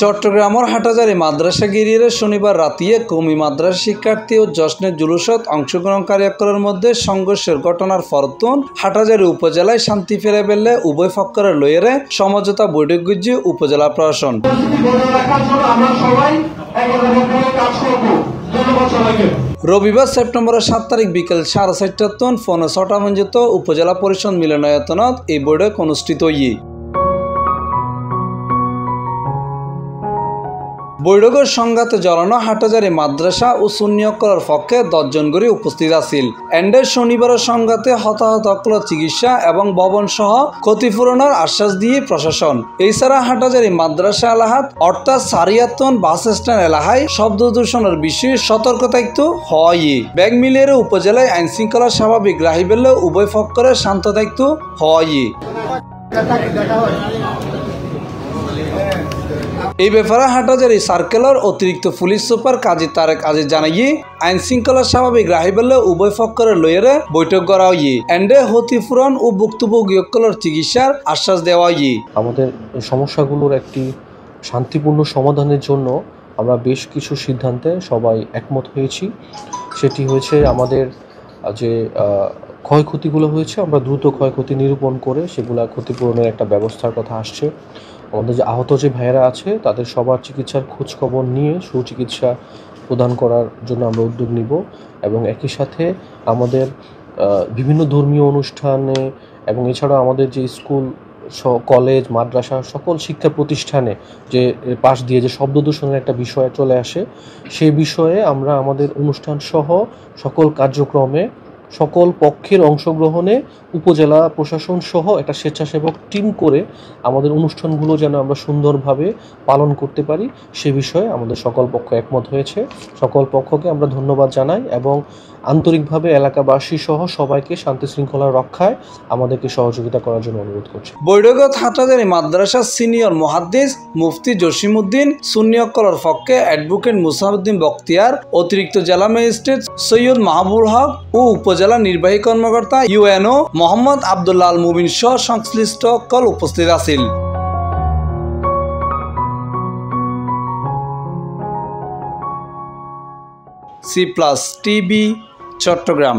চট্টগ্রামের হাটাজারি মাদ্রাসা গিরিয়ে শনিবার রাতে কওমি মাদ্রাসা শিক্ষার্থী ও জশ্নের জুলুসত অংশগ্রহণকারীদের মধ্যে সংঘর্ষের ঘটনার ফরতুন হাটাজারি উপজেলায় শান্তি ফিরে পেলে উভয় পক্ষের লইয়েরে সমঝোতা বৈঠক গুজি উপজেলা প্রশাসন। রবিবার সেপ্টেম্বরের 7 তারিখ বিকেল 4:30 ফোনে 6টা পর্যন্ত উপজেলা পরিষদ মিলনায়তনত এই বৈঠক অনুষ্ঠিত হয়ে। বৈঠকের সংঘাতে জড়ানো হাটাজারি মাদ্রাসা ও সুন্নিয়কলের পক্ষে 10 জন করে উপস্থিত আছিল। এন্ডের শনিবারের সংঘাতে হতাহতকলের চিকিৎসা এবং ভবন সহ ক্ষতিপূরণের আশ্বাস দিয়ে প্রশাসন। এছাড়া হাটাজারি মাদ্রাসা এলাহাত অর্থাৎ সারিয়াতন বাস স্ট্যান্ড এলাকায় শব্দ দূষণের বিষয়ে সতর্ক থাকতে হয়। ব্যাগ মিলিয়ে উপজেলায় আইন শৃঙ্খলা স্বাভাবিক রাখিবেলে উভয় পক্ষের শান্ত থাকতে হয়। এই ব্যাপারে হাটাজারি সার্কেলের অতিরিক্ত পুলিশ সুপার কাজী তারেক আজিজ জানাইয়ে আইন শৃঙ্খলা স্বাভাবিক রাখিবেলে উভয় পক্ষের লইয়েরে বৈঠক করা হয়। এন্ডে ক্ষতিপূরণ ও ভুক্তভোগীর চিকিৎসার আশ্বাস দেওয়া হয়। আমাদের সমস্যাগুলোর একটি শান্তিপূর্ণ সমাধানের জন্য আমরা বেশ কিছু সিদ্ধান্তে সবাই একমত হয়েছি। সেটি হয়েছে আমাদের যে ক্ষয়ক্ষতিগুলো হয়েছে আমরা দ্রুত ক্ষয়ক্ষতি নিরূপণ করে সেগুলো ক্ষতিপূরণের একটা ব্যবস্থার কথা আসছে। আমাদের যে আহত যে ভাইয়েরা আছে তাদের সবার চিকিৎসার খোঁজখবর নিয়ে সুচিকিৎসা প্রদান করার জন্য আমরা উদ্যোগ নিব এবং একই সাথে আমাদের বিভিন্ন ধর্মীয় অনুষ্ঠানে এবং এছাড়া আমাদের যে স্কুল কলেজ মাদ্রাসা সকল শিক্ষা প্রতিষ্ঠানে যে পাশ দিয়ে যে শব্দ দূষণের একটা বিষয় চলে আসে সেই বিষয়ে আমরা আমাদের অনুষ্ঠান সহ সকল কার্যক্রমে সকল পক্ষের অংশগ্রহণে উপজেলা প্রশাসন সহ একটা স্বেচ্ছাসেবক টিম করে আমাদের অনুষ্ঠানগুলো যেন আমরা সুন্দরভাবে পালন করতে পারি সে বিষয়ে আমাদের সকল পক্ষ একমত হয়েছে। সকল পক্ষকে আমরা ধন্যবাদ জানাই এবং আন্তরিকভাবে এলাকাবাসী সহ সবাইকে শান্তি শৃঙ্খলা রক্ষায় আমাদেরকে সহযোগিতা করার জন্য অনুরোধ করছি। বৈঠকত হাটাজারি মাদ্রাসা সিনিয়র মুহাদ্দিস মুফতি জসিমউদ্দিন, সুন্নিয়কলের পক্ষে অ্যাডভোকেট মুসাউদ্দিন বখতিয়ার, অতিরিক্ত জেলা ম্যাজিস্ট্রেট সৈয়দ মাহবুবুল হক ও উপজেলা নির্বাহী কর্মকর্তা ইউএনও মোহাম্মদ আব্দুল্লাহ আল মুবিন সহ সংশ্লিষ্ট সকল উপস্থিত আছেন। C+ TV Chittagong.